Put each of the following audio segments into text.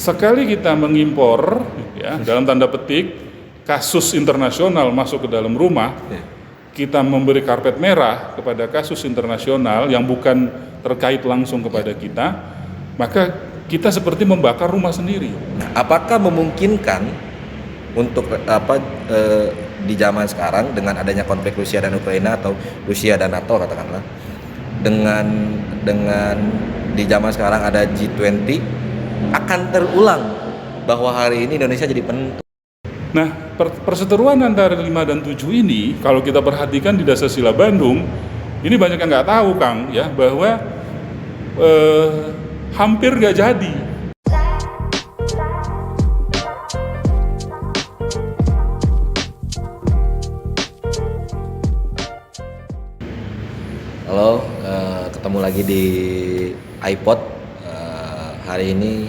sekali kita mengimpor, ya, dalam tanda petik, kasus internasional masuk ke dalam rumah, kita memberi karpet merah kepada kasus internasional yang bukan terkait langsung kepada kita, maka kita seperti membakar rumah sendiri. Nah, apakah memungkinkan untuk di zaman sekarang dengan adanya konflik Rusia dan Ukraina atau Rusia dan NATO katakanlah, dengan di zaman sekarang ada G20, akan terulang bahwa hari ini Indonesia jadi penentu? Nah, perseteruan antara 5 dan 7 ini, kalau kita perhatikan di Dasar-Sila Bandung, ini banyak yang nggak tahu, Kang, ya, bahwa hampir nggak jadi. Halo, ketemu lagi di iPod. Hari ini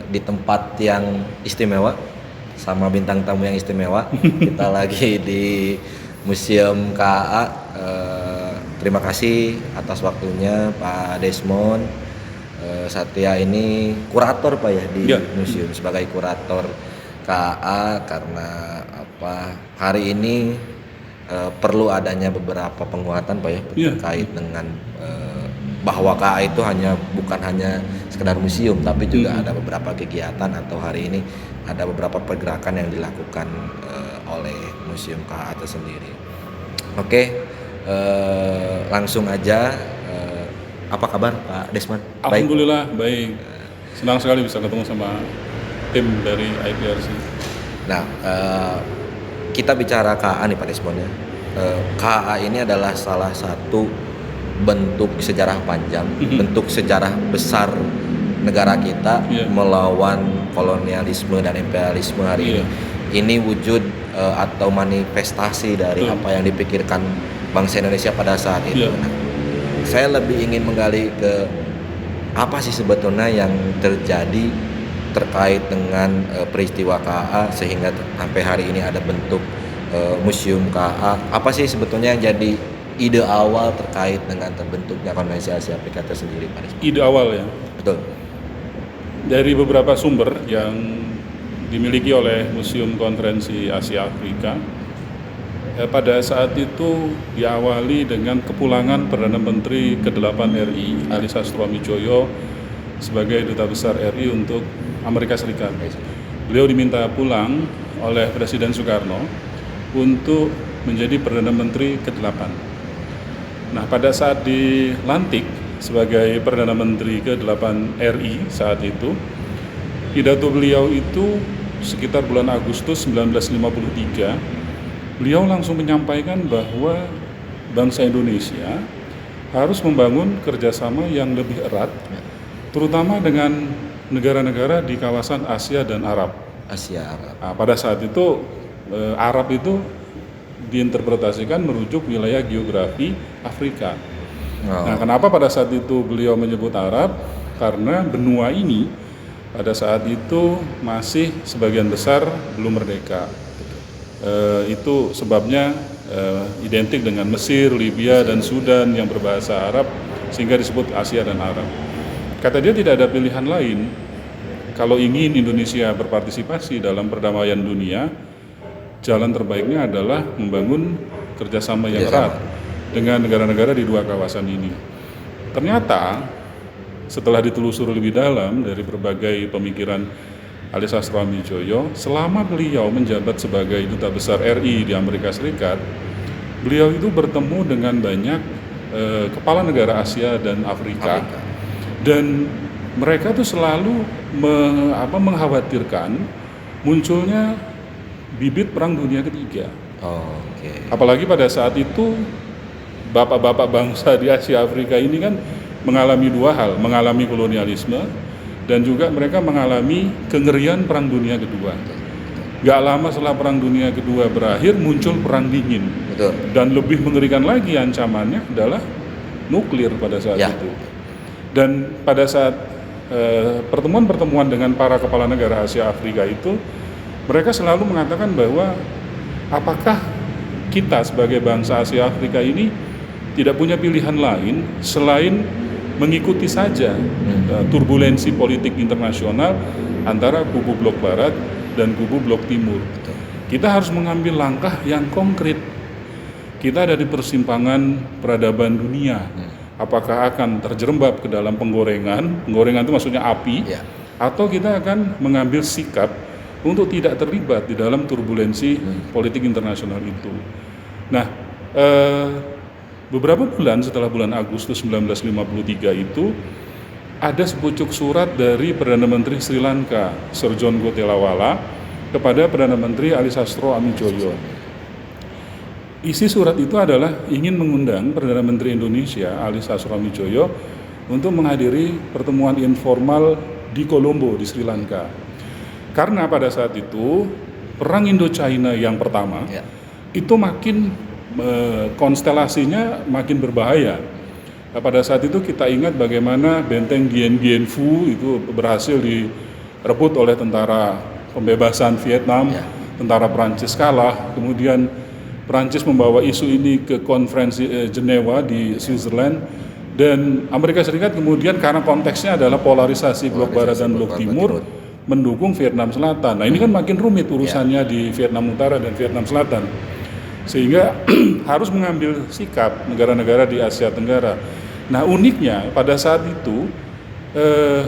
di tempat yang istimewa sama bintang tamu yang istimewa. Kita lagi di Museum KA. Terima kasih atas waktunya Pak Desmond Satya, ini kurator Pak ya di museum, sebagai kurator KA, karena hari ini perlu adanya beberapa penguatan Pak ya terkait dengan bahwa KA itu bukan hanya sekedar museum, tapi juga ada beberapa kegiatan, atau hari ini ada beberapa pergerakan yang dilakukan oleh Museum KA itu sendiri. Oke, langsung aja, apa kabar Pak Desmond? Alhamdulillah baik. Senang sekali bisa ketemu sama tim dari IPRC. Nah, kita bicara KA nih Pak Desmond ya. KA ini adalah salah satu bentuk sejarah panjang, bentuk sejarah besar negara kita melawan kolonialisme dan imperialisme hari ini. Ini wujud atau manifestasi dari apa yang dipikirkan bangsa Indonesia pada saat itu. Nah, saya lebih ingin menggali ke apa sih sebetulnya yang terjadi terkait dengan peristiwa KA sehingga sampai hari ini ada bentuk Museum KA. Apa sih sebetulnya yang jadi ide awal terkait dengan terbentuknya Konferensi Asia Afrika itu sendiri, Pak Desmond? Ide awal ya? Betul. Dari beberapa sumber yang dimiliki oleh Museum Konferensi Asia Afrika, pada saat itu diawali dengan kepulangan Perdana Menteri ke-8 RI, Ali Sastroamidjojo, sebagai Duta Besar RI untuk Amerika Serikat. Beliau diminta pulang oleh Presiden Soekarno untuk menjadi Perdana Menteri ke-8. Nah, pada saat dilantik sebagai Perdana Menteri ke-8 RI saat itu, pidato beliau itu sekitar bulan Agustus 1953, beliau langsung menyampaikan bahwa bangsa Indonesia harus membangun kerjasama yang lebih erat, terutama dengan negara-negara di kawasan Asia dan Arab. Nah, pada saat itu Arab itu diinterpretasikan merujuk wilayah geografi Afrika. Nah, kenapa pada saat itu beliau menyebut Arab? Karena benua ini pada saat itu masih sebagian besar belum merdeka. Itu sebabnya identik dengan Mesir, Libya, dan Sudan yang berbahasa Arab, sehingga disebut Asia dan Arab. Kata dia tidak ada pilihan lain kalau ingin Indonesia berpartisipasi dalam perdamaian dunia. Jalan terbaiknya adalah membangun kerjasama yang erat dengan negara-negara di dua kawasan ini. Ternyata setelah ditelusuri lebih dalam dari berbagai pemikiran Ali Sastroamidjojo, selama beliau menjabat sebagai Duta Besar RI di Amerika Serikat, beliau itu bertemu dengan banyak kepala negara Asia dan Afrika. Dan mereka tuh selalu mengkhawatirkan munculnya bibit Perang Dunia Ketiga. Apalagi pada saat itu bapak-bapak bangsa di Asia Afrika ini kan mengalami dua hal, mengalami kolonialisme dan juga mereka mengalami kengerian Perang Dunia Kedua. Gak lama setelah Perang Dunia Kedua berakhir, muncul Perang Dingin. Dan lebih mengerikan lagi ancamannya adalah nuklir pada saat itu. Dan pada saat pertemuan-pertemuan dengan para kepala negara Asia Afrika itu, mereka selalu mengatakan bahwa apakah kita sebagai bangsa Asia Afrika ini tidak punya pilihan lain selain mengikuti saja turbulensi politik internasional antara kubu blok barat dan kubu blok timur. Kita harus mengambil langkah yang konkret. Kita ada di persimpangan peradaban dunia. Apakah akan terjerembab ke dalam penggorengan itu maksudnya api, atau kita akan mengambil sikap untuk tidak terlibat di dalam turbulensi politik internasional itu. Nah, beberapa bulan setelah bulan Agustus 1953 itu, ada sepucuk surat dari Perdana Menteri Sri Lanka, Sir John Gotelawala, kepada Perdana Menteri Ali Sastro Amijoyo. Isi surat itu adalah ingin mengundang Perdana Menteri Indonesia Ali Sastro Amijoyo untuk menghadiri pertemuan informal di Colombo di Sri Lanka. Karena pada saat itu perang Indo-China yang pertama itu makin konstelasinya makin berbahaya. Nah, pada saat itu kita ingat bagaimana benteng Dien Bien Phu itu berhasil direbut oleh tentara pembebasan Vietnam, tentara Prancis kalah, kemudian Prancis membawa isu ini ke konferensi Jenewa di Switzerland, dan Amerika Serikat kemudian karena konteksnya adalah polarisasi blok barat dan blok timur mendukung Vietnam Selatan. Nah ini kan makin rumit urusannya di Vietnam Utara dan Vietnam Selatan, sehingga harus mengambil sikap negara-negara di Asia Tenggara. Nah uniknya pada saat itu,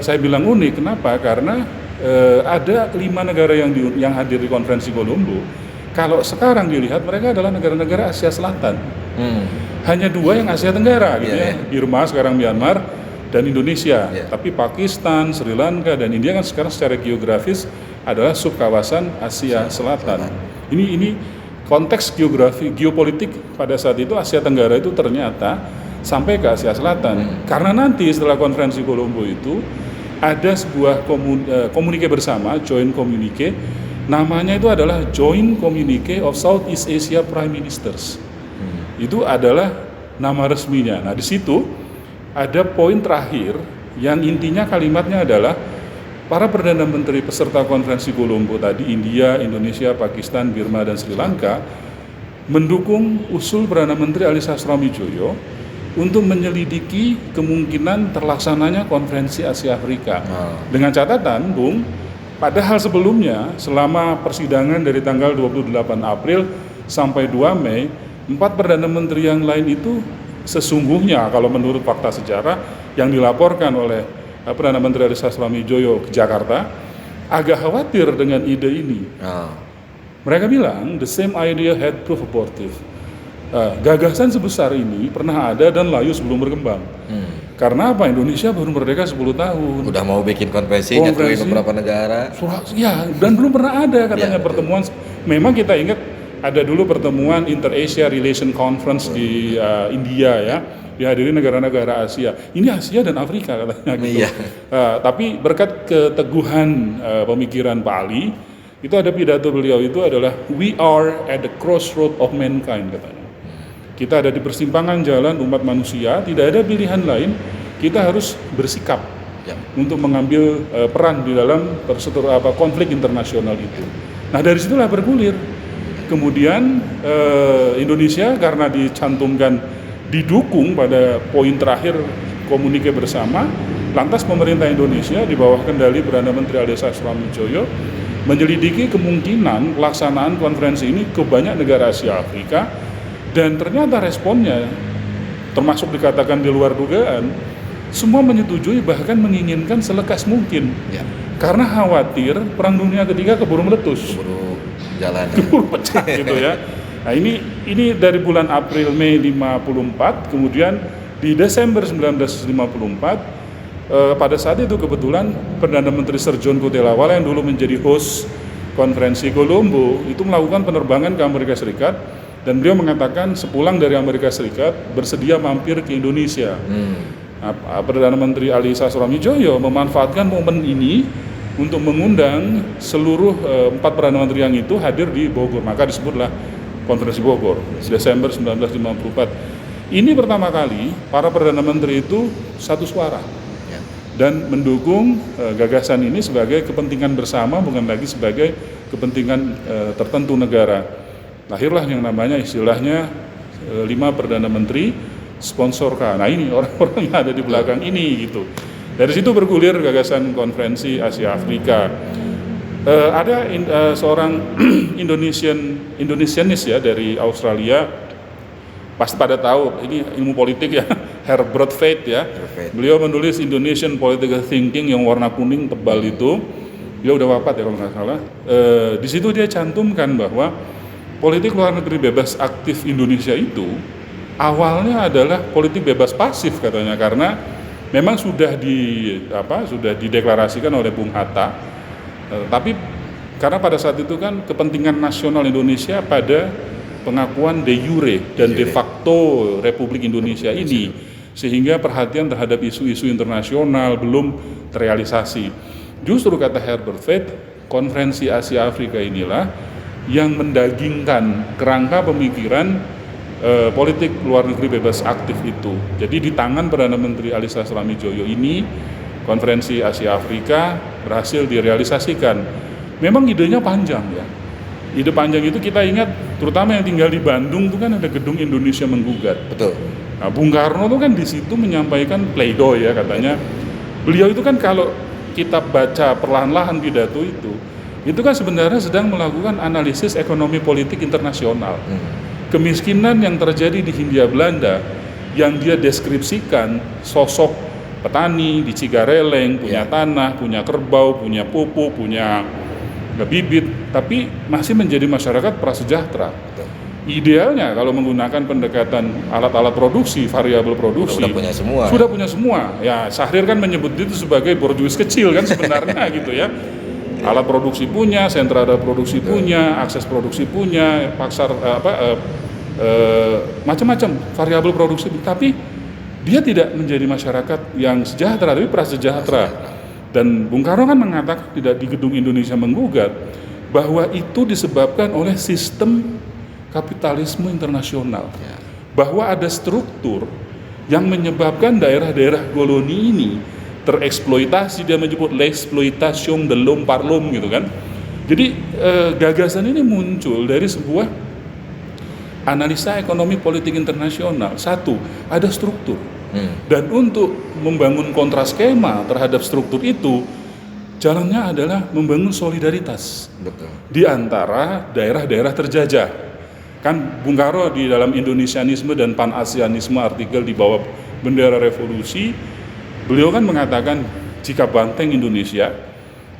saya bilang unik, kenapa? Karena ada 5 negara yang hadir di konferensi Colombo. Kalau sekarang dilihat mereka adalah negara-negara Asia Selatan. Hanya 2 yang Asia Tenggara, gitu ya. Burma sekarang Myanmar dan Indonesia. Tapi Pakistan, Sri Lanka dan India kan sekarang secara geografis adalah subkawasan Asia Selatan. Ini konteks geopolitik pada saat itu Asia Tenggara itu ternyata sampai ke Asia Selatan. Karena nanti setelah konferensi Colombo itu ada sebuah komunike bersama, joint communique, namanya itu adalah Joint Communique of Southeast Asia Prime Ministers. Itu adalah nama resminya. Nah di situ ada poin terakhir yang intinya kalimatnya adalah para Perdana Menteri peserta konferensi Colombo tadi, India, Indonesia, Pakistan, Burma, dan Sri Lanka, mendukung usul Perdana Menteri Ali Sastro Amijoyo untuk menyelidiki kemungkinan terlaksananya konferensi Asia Afrika. Dengan catatan, Bung, padahal sebelumnya selama persidangan dari tanggal 28 April sampai 2 Mei, 4 Perdana Menteri yang lain itu sesungguhnya kalau menurut fakta sejarah yang dilaporkan oleh Perdana Menteri Ali Sastro Amijoyo ke Jakarta, agak khawatir dengan ide ini. Mereka bilang, the same idea had proved abortive. Gagasan sebesar ini pernah ada dan layu sebelum berkembang. Karena apa? Indonesia baru merdeka 10 tahun. Udah mau bikin konferensi nyatuin beberapa negara. Ya, dan belum pernah ada katanya pertemuan. Memang kita ingat ada dulu pertemuan Inter-Asia Relation Conference di India ya, dihadiri negara-negara Asia. Ini Asia dan Afrika katanya gitu. Tapi berkat keteguhan pemikiran Pak Ali, itu ada pidato beliau itu adalah we are at the crossroad of mankind katanya. Kita ada di persimpangan jalan umat manusia, tidak ada pilihan lain, kita harus bersikap untuk mengambil peran di dalam konflik internasional itu. Nah dari situlah bergulir. Kemudian Indonesia karena dicantumkan didukung pada poin terakhir komunike bersama, lantas pemerintah Indonesia di bawah kendali Perdana Menteri Ali Sastro Amijoyo menyelidiki kemungkinan pelaksanaan konferensi ini ke banyak negara Asia Afrika. Dan ternyata responnya, termasuk dikatakan di luar dugaan, semua menyetujui bahkan menginginkan selekas mungkin. Karena khawatir Perang Dunia Ketiga keburu meletus. Keburu pecah gitu ya. Nah ini dari bulan April Mei 54, kemudian di Desember 1954, pada saat itu kebetulan Perdana Menteri Sir John Gotelawala yang dulu menjadi host konferensi Colombo itu melakukan penerbangan ke Amerika Serikat. Dan beliau mengatakan sepulang dari Amerika Serikat bersedia mampir ke Indonesia. Nah, Perdana Menteri Ali Sastro Amijoyo memanfaatkan momen ini untuk mengundang seluruh 4 Perdana Menteri yang itu hadir di Bogor. Maka disebutlah Konferensi Bogor, Desember 1954. Ini pertama kali para Perdana Menteri itu satu suara dan mendukung gagasan ini sebagai kepentingan bersama, bukan lagi sebagai kepentingan tertentu negara. Lahirlah yang namanya istilahnya 5 Perdana Menteri, sponsorkan. Nah ini orang-orang yang ada di belakang ini gitu. Dari situ bergulir gagasan konferensi Asia Afrika. Ada seorang Indonesianis ya dari Australia, pasti pada tahu ini ilmu politik ya, Herbert Fate ya. Beliau menulis Indonesian Political Thinking yang warna kuning tebal itu. Dia udah wafat ya kalau nggak salah. Di situ dia cantumkan bahwa politik luar negeri bebas aktif Indonesia itu awalnya adalah politik bebas pasif katanya, karena memang sudah dideklarasikan oleh Bung Hatta. Tapi karena pada saat itu kan kepentingan nasional Indonesia pada pengakuan de jure dan de facto Republik Indonesia ini, sehingga perhatian terhadap isu-isu internasional belum terrealisasi. Justru kata Herbert Fate, konferensi Asia Afrika inilah yang mendagingkan kerangka pemikiran politik luar negeri bebas aktif itu. Jadi di tangan Perdana Menteri Alisa Slamijoyo ini, konferensi Asia Afrika berhasil direalisasikan. Memang idenya panjang ya. Ide panjang itu kita ingat, terutama yang tinggal di Bandung itu kan ada gedung Indonesia Menggugat. Betul. Nah, Bung Karno itu kan di situ menyampaikan pleidoy ya, katanya. Beliau itu kan kalau kita baca perlahan-lahan pidato itu kan sebenarnya sedang melakukan analisis ekonomi politik internasional. Kemiskinan yang terjadi di Hindia Belanda yang dia deskripsikan sosok petani di Cigareleng, punya tanah, punya kerbau, punya pupuk, punya bibit, tapi masih menjadi masyarakat prasejahtera. Idealnya kalau menggunakan pendekatan alat-alat produksi, variabel produksi, sudah punya semua. Ya, Syahrir kan menyebut itu sebagai borjuis kecil kan sebenarnya gitu ya. Alat produksi punya, sentra produksi punya, akses produksi punya, pasar macam-macam variabel produksi, tapi dia tidak menjadi masyarakat yang sejahtera, tapi prasejahtera. Dan Bung Karno kan mengatakan tidak di gedung Indonesia Menggugat bahwa itu disebabkan oleh sistem kapitalisme internasional, bahwa ada struktur yang menyebabkan daerah-daerah koloni ini tereksploitasi. Dia menyebut l'exploitation de l'homme par l'homme gitu kan. Jadi gagasan ini muncul dari sebuah analisa ekonomi politik internasional. Satu, ada struktur. Dan untuk membangun kontraskema terhadap struktur itu, jalannya adalah membangun solidaritas. Betul. Di antara daerah-daerah terjajah. Kan Bung Karno di dalam Indonesianisme dan Pan-Asianisme artikel di bawah bendera revolusi, beliau kan mengatakan jika banteng Indonesia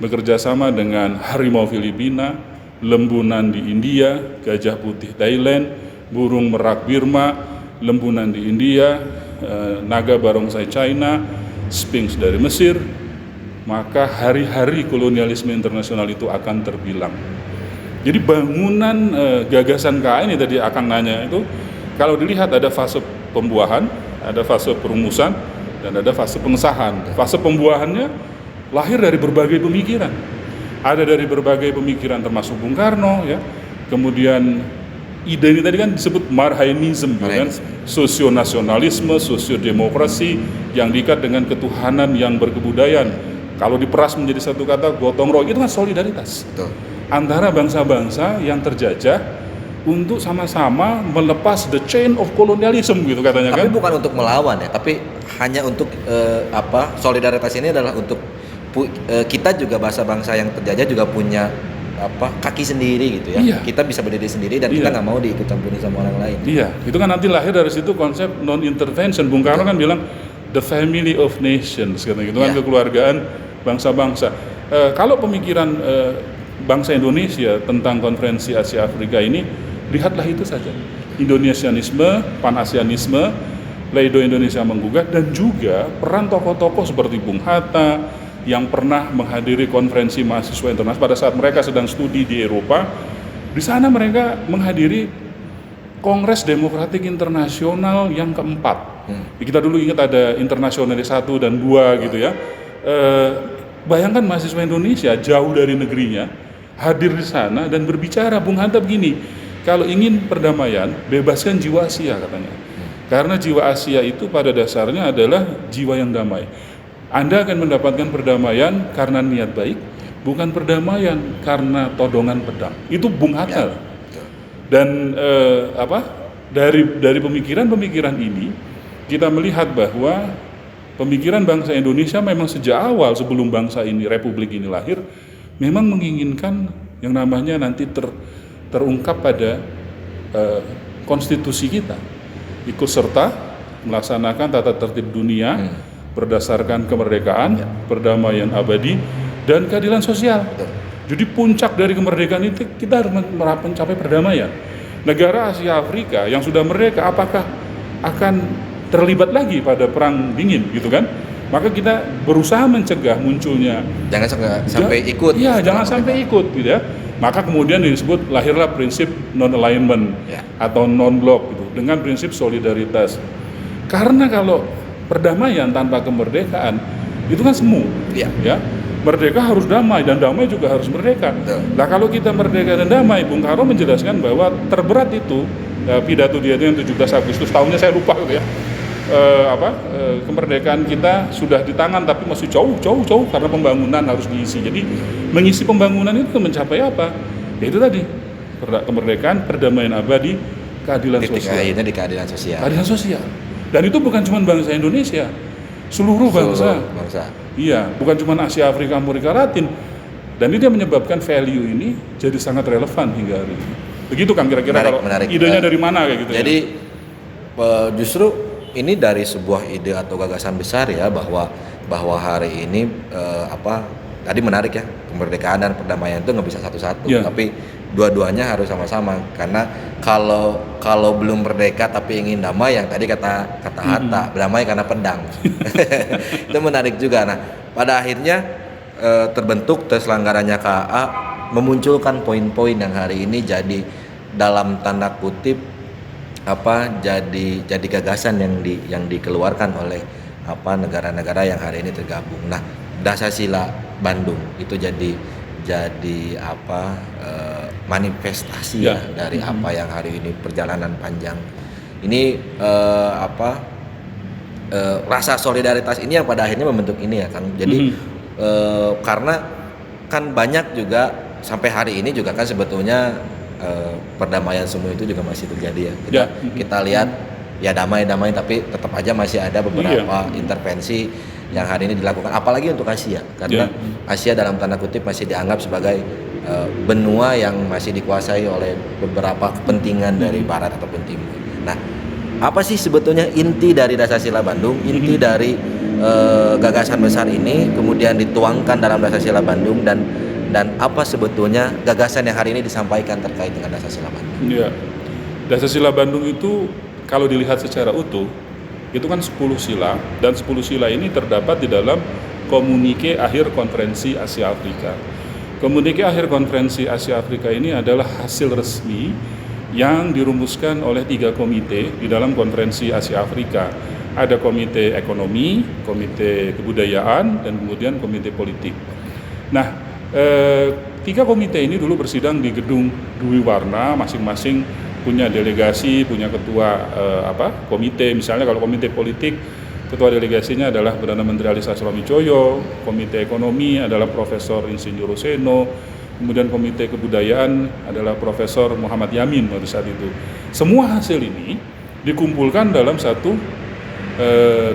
bekerja sama dengan harimau Filipina, lembunan di India, gajah putih Thailand, burung merak Birma, lembunan di India, naga barongsai China, Sphinx dari Mesir, maka hari-hari kolonialisme internasional itu akan terbilang. Jadi bangunan gagasan KA ini tadi Akang nanya itu, kalau dilihat ada fase pembuahan, ada fase perumusan, dan ada fase pengesahan. Fase pembuahannya lahir dari berbagai pemikiran. Ada dari berbagai pemikiran termasuk Bung Karno ya. Kemudian ide ini tadi kan disebut Marhainism, kan? Sosionasionalisme, sosiodemokrasi yang diikat dengan ketuhanan yang berkebudayaan. Kalau diperas menjadi satu kata gotong royong, itu kan solidaritas. Betul. Antara bangsa-bangsa yang terjajah untuk sama-sama melepas the chain of colonialism gitu katanya. Tapi kan. Bukan untuk melawan ya, tapi hanya untuk solidaritas ini adalah untuk kita juga bangsa-bangsa yang terjajah juga punya kaki sendiri gitu ya. Iya. Kita bisa berdiri sendiri dan kita nggak mau diikut campurin sama orang lain. Iya, itu kan nanti lahir dari situ konsep non-intervention. Bung Karno kan bilang the family of nations, katanya gitu kan, kekeluargaan bangsa-bangsa. Kalau pemikiran bangsa Indonesia tentang konferensi Asia Afrika ini, lihatlah itu saja. Indonesianisme, Pan-Asianisme, pleidoy Indonesia Menggugat, dan juga peran tokoh-tokoh seperti Bung Hatta yang pernah menghadiri konferensi mahasiswa internasional pada saat mereka sedang studi di Eropa. Di sana mereka menghadiri Kongres Demokratik Internasional yang keempat. Kita dulu ingat ada Internasionalis 1 dan 2 gitu ya. Bayangkan mahasiswa Indonesia jauh dari negerinya hadir di sana dan berbicara. Bung Hatta begini, kalau ingin perdamaian bebaskan jiwa Asia katanya. Karena jiwa Asia itu pada dasarnya adalah jiwa yang damai. Anda akan mendapatkan perdamaian karena niat baik, bukan perdamaian karena todongan pedang. Itu Bung Hatta. Dan dari pemikiran-pemikiran ini kita melihat bahwa pemikiran bangsa Indonesia memang sejak awal sebelum bangsa ini, republik ini lahir, memang menginginkan yang namanya nanti terungkap pada konstitusi kita, ikut serta melaksanakan tata tertib dunia berdasarkan kemerdekaan, perdamaian abadi, dan keadilan sosial. Jadi puncak dari kemerdekaan itu kita harus mencapai perdamaian. Negara Asia Afrika yang sudah merdeka apakah akan terlibat lagi pada perang dingin gitu kan? Maka kita berusaha mencegah munculnya. Jangan sampai ikut. Iya, jangan sampai ikut gitu ya. Maka kemudian disebut lahirlah prinsip non-alignment atau non-block gitu, dengan prinsip solidaritas. Karena kalau perdamaian tanpa kemerdekaan itu kan semu, ya. Merdeka harus damai dan damai juga harus merdeka. Nah kalau kita merdeka dan damai, Bung Karno menjelaskan bahwa terberat itu pidato dia itu yang 17 Agustus tahunnya saya lupa gitu ya. Kemerdekaan kita sudah di tangan tapi masih jauh karena pembangunan harus diisi. Jadi mengisi pembangunan itu mencapai apa? Ya itu tadi kemerdekaan, perdamaian abadi, keadilan sosial. Akhirnya di keadilan sosial. Keadilan sosial. Dan itu bukan cuma bangsa Indonesia, seluruh bangsa. Iya, bukan cuma Asia, Afrika, Amerika Latin. Dan ini yang menyebabkan value ini jadi sangat relevan hingga hari ini. Begitu kan kira-kira kalau idenya dari mana kayak gitu. Jadi justru ini dari sebuah ide atau gagasan besar ya, bahwa hari ini tadi menarik ya, kemerdekaan dan perdamaian itu nggak bisa satu-satu, tapi dua-duanya harus sama-sama. Karena kalau belum merdeka tapi ingin damai, yang tadi kata Hatta, damai karena pedang. Itu menarik juga. Nah, pada akhirnya terselenggaranya KA memunculkan poin-poin yang hari ini jadi dalam tanda kutip jadi gagasan yang dikeluarkan oleh negara-negara yang hari ini tergabung. Nah, Dasar-Sila Bandung itu jadi manifestasi dari apa yang hari ini perjalanan panjang ini rasa solidaritas ini yang pada akhirnya membentuk ini ya Kang. Jadi karena kan banyak juga sampai hari ini juga kan sebetulnya perdamaian semua itu juga masih terjadi ya. Kita lihat ya damai tapi tetap aja masih ada beberapa intervensi yang hari ini dilakukan, apalagi untuk Asia, karena Asia dalam tanda kutip masih dianggap sebagai benua yang masih dikuasai oleh beberapa kepentingan dari Barat ataupun Timur. Nah, apa sih sebetulnya inti dari Dasar-Sila Bandung, inti dari gagasan besar ini kemudian dituangkan dalam Dasar-Sila Bandung, dan apa sebetulnya gagasan yang hari ini disampaikan terkait dengan Dasar-Sila Bandung? Iya, Dasar-Sila Bandung itu kalau dilihat secara utuh itu kan 10 sila, dan 10 sila ini terdapat di dalam komunike akhir konferensi Asia Afrika. Komunike akhir konferensi Asia Afrika ini adalah hasil resmi yang dirumuskan oleh 3 komite di dalam konferensi Asia Afrika. Ada komite ekonomi, komite kebudayaan, dan kemudian komite politik. Nah, 3 komite ini dulu bersidang di gedung Dwi Warna, masing-masing punya delegasi, punya ketua komite. Misalnya kalau komite politik, ketua delegasinya adalah Perdana Menteri Ali Sastroamidjojo, komite ekonomi adalah Profesor Insinyur Roseno, kemudian komite kebudayaan adalah Profesor Muhammad Yamin pada saat itu. Semua hasil ini dikumpulkan dalam satu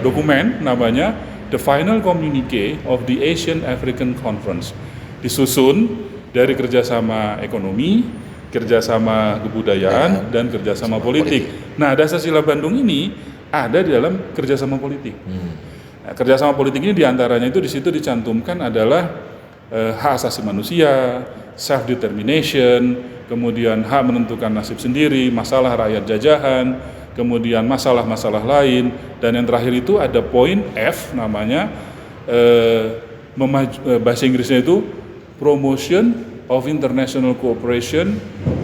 dokumen namanya The Final Communique of the Asian African Conference, disusun dari kerjasama ekonomi, kerjasama kebudayaan, dan kerjasama politik. Nah, Dasar-Sila Bandung ini ada di dalam kerjasama politik. Nah, kerjasama politik ini diantaranya itu di situ dicantumkan adalah hak asasi manusia, self determination, kemudian hak menentukan nasib sendiri, masalah rakyat jajahan, kemudian masalah-masalah lain, dan yang terakhir itu ada poin F namanya bahasa Inggrisnya itu Promotion of International Cooperation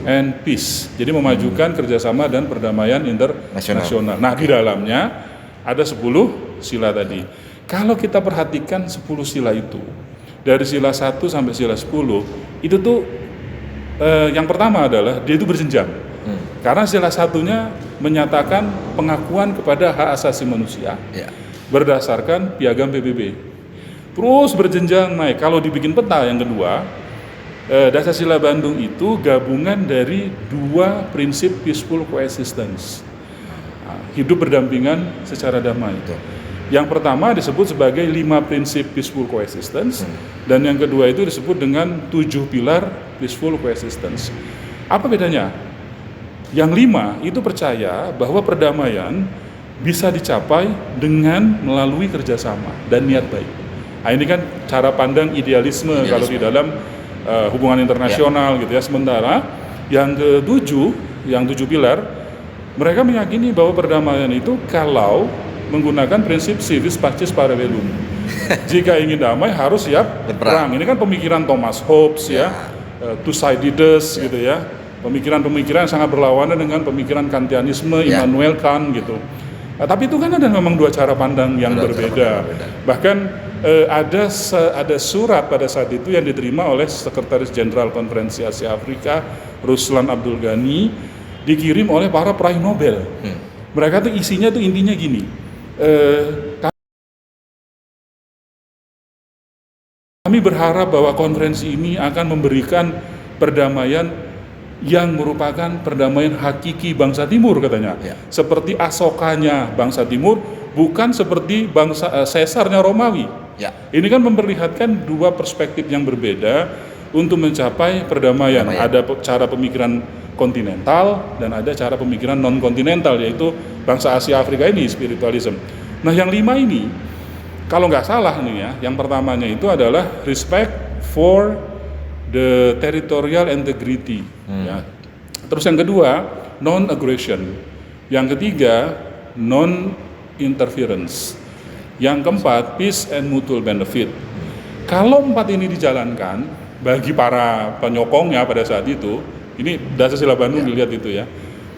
and Peace. Jadi memajukan kerjasama dan perdamaian internasional. Nah, di dalamnya ada 10 sila tadi. Kalau kita perhatikan 10 sila itu, dari sila 1 sampai sila 10, itu tuh yang pertama adalah dia itu berjenjang. Karena sila satunya menyatakan pengakuan kepada hak asasi manusia berdasarkan piagam PBB. Terus berjenjang naik. Kalau dibikin peta yang kedua, Dasar-Sila Bandung itu gabungan dari 2 prinsip peaceful coexistence. Nah, hidup berdampingan secara damai. Yang pertama disebut sebagai 5 prinsip peaceful coexistence, dan yang kedua itu disebut dengan 7 pilar peaceful coexistence. Apa bedanya? Yang 5 itu percaya bahwa perdamaian bisa dicapai dengan melalui kerjasama dan niat baik. Nah, ini kan cara pandang idealisme. Kalau di dalam hubungan internasional gitu ya. Sementara yang yang 7 pilar, mereka meyakini bahwa perdamaian itu kalau menggunakan prinsip civis pacis para bellum. Jika ingin damai harus siap berperang. Ini kan pemikiran Thomas Hobbes ya, Thucydides gitu ya. Pemikiran-pemikiran sangat berlawanan dengan pemikiran Kantianisme, Immanuel Kant gitu. Nah, tapi itu kan ada memang 2 cara pandang yang berbeda. Bahkan ada surat pada saat itu yang diterima oleh Sekretaris Jenderal Konferensi Asia Afrika, Ruslan Abdul Ghani, dikirim oleh para peraih Nobel. Mereka tuh isinya tuh intinya gini. Kami berharap bahwa konferensi ini akan memberikan perdamaian yang merupakan perdamaian hakiki bangsa Timur, katanya. Seperti Asokanya bangsa Timur, bukan seperti bangsa Caesarnya Romawi. Ini kan memperlihatkan 2 perspektif yang berbeda untuk mencapai perdamaian. Ada cara pemikiran kontinental dan ada cara pemikiran non-kontinental, yaitu bangsa Asia Afrika ini, spiritualism. Nah, yang 5 ini, kalau nggak salah nih ya, yang pertamanya itu adalah respect for the territorial integrity. Ya. Terus yang kedua, non-aggression. Yang ketiga, non-interference. Yang keempat, peace and mutual benefit. Kalau 4 ini dijalankan, bagi para penyokongnya pada saat itu, ini Dasar Bandung dilihat itu ya,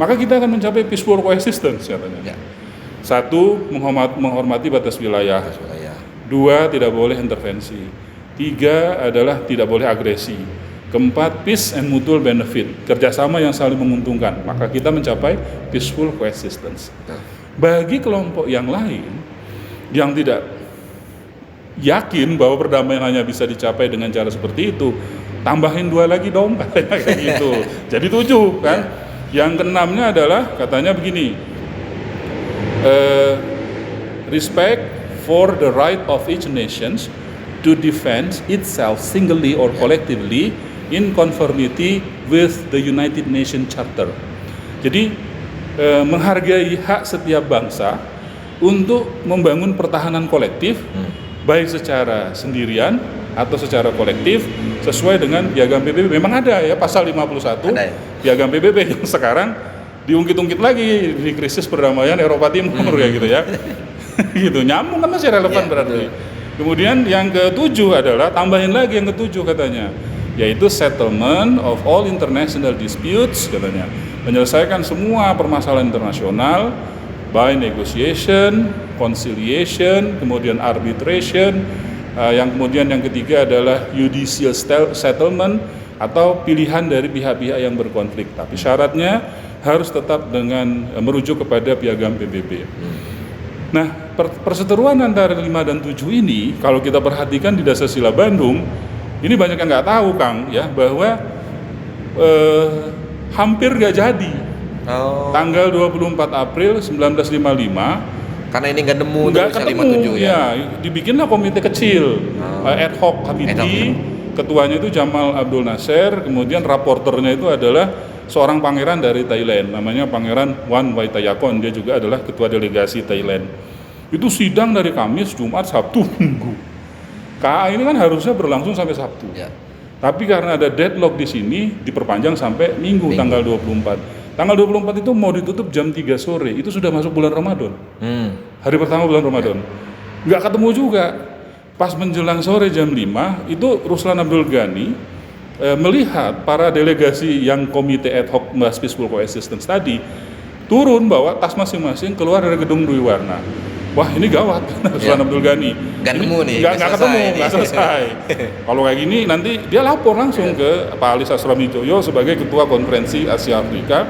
maka kita akan mencapai peaceful coexistence katanya. 1, menghormati batas wilayah. 2, tidak boleh intervensi. 3 adalah tidak boleh agresi. Keempat, peace and mutual benefit, kerjasama yang saling menguntungkan. Maka kita mencapai peaceful coexistence. Bagi kelompok yang lain yang tidak yakin bahwa perdamaian hanya bisa dicapai dengan cara seperti itu, tambahin 2 lagi dong, katanya kayak gitu. Jadi 7 kan. Yang keenamnya adalah katanya begini, respect for the right of each nation to defend itself singly or collectively in conformity with the United Nations Charter. Jadi menghargai hak setiap bangsa untuk membangun pertahanan kolektif, baik secara sendirian atau secara kolektif sesuai dengan Piagam PBB. Memang ada ya pasal 51 Piagam PBB yang sekarang diungkit-ungkit lagi di krisis perdamaian Eropa Timur ya gitu ya. Gitu, nyambung kan masih relevan berarti. Kemudian yang ke-7 adalah, tambahin lagi yang ke-7 katanya, yaitu settlement of all international disputes katanya. Menyelesaikan semua permasalahan internasional by negotiation, conciliation, kemudian arbitration, yang kemudian yang ketiga adalah judicial settlement atau pilihan dari pihak-pihak yang berkonflik. Tapi syaratnya harus tetap dengan merujuk kepada Piagam PBB. Nah, perseteruan antara 5 dan 7 ini, kalau kita perhatikan di Dasar Sila Bandung, ini banyak yang nggak tahu, Kang, ya, bahwa hampir nggak jadi. Tanggal 24 April 1955, karena ini nggak ketemu ya, dibikinlah komite kecil, ad hoc committee, ketuanya itu Jamal Abdul Nasser, kemudian raporternya itu adalah seorang pangeran dari Thailand, namanya Pangeran Wan Waitayakon, dia juga adalah ketua delegasi Thailand. Itu sidang dari Kamis, Jumat, Sabtu, Minggu. KA ini kan harusnya berlangsung sampai Sabtu. Tapi karena ada deadlock di sini, diperpanjang sampai Minggu. Tanggal 24. Tanggal 24 itu mau ditutup jam 3 sore, itu sudah masuk bulan Ramadan. Hari pertama bulan Ramadan. Nggak ketemu juga. Pas menjelang sore jam 5, itu Ruslan Abdul Ghani melihat para delegasi yang komite ad hoc membahas peaceful coexistence tadi turun bawa tas masing-masing keluar dari gedung Dwi Warna. Wah, ini gawat, Ruslan Abdul Ghani. Nggak ketemu, nggak selesai. Kalau kayak gini nanti dia lapor langsung ke Pak Ali Sastroamidjojo sebagai Ketua Konferensi Asia Afrika.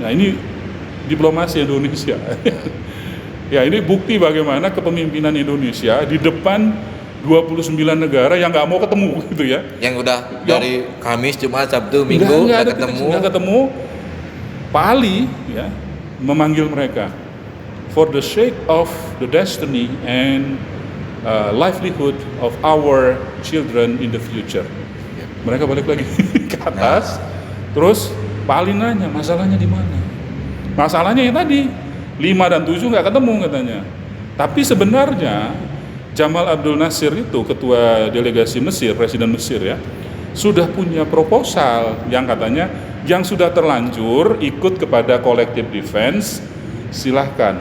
Nah, ini diplomasi Indonesia. Ya, ini bukti bagaimana kepemimpinan Indonesia di depan 29 negara yang nggak mau ketemu gitu ya. Yang udah dari Kamis, Jumat, Sabtu, Minggu nggak ketemu. Pak Ali ya memanggil mereka. for the sake of the destiny and livelihood of our children in the future. Mereka balik lagi ke atas, terus Pak Ali nanya, masalahnya di mana? Masalahnya yang tadi 5 dan 7 nggak ketemu katanya. Tapi sebenarnya Jamal Abdul Nasir itu ketua delegasi Mesir, presiden Mesir ya, sudah punya proposal yang katanya yang sudah terlanjur ikut kepada collective defense silahkan,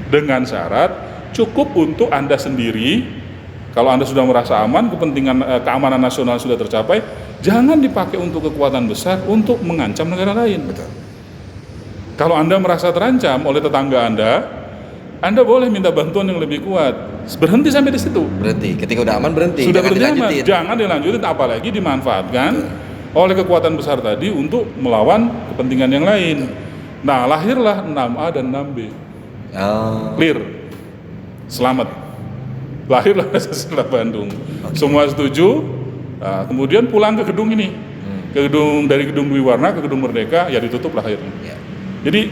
dengan syarat cukup untuk Anda sendiri. Kalau Anda sudah merasa aman, kepentingan keamanan nasional sudah tercapai, jangan dipakai untuk kekuatan besar untuk mengancam negara lain. Betul. Kalau Anda merasa terancam oleh tetangga Anda boleh minta bantuan yang lebih kuat. Berhenti sampai di situ. Berhenti. Ketika udah aman berhenti. Sudah Jangan berhenti aman. dilanjutin. Jangan dilanjutin, apalagi dimanfaatkan oleh kekuatan besar tadi untuk melawan kepentingan yang lain. Nah, lahirlah 6A dan 6B. Clear. Selamat. Lahirlah Pancasila Bandung. Semua setuju. Nah, kemudian pulang ke gedung ini. Dari gedung Dwi Warna ke gedung Merdeka, ya ditutup lahirnya. Jadi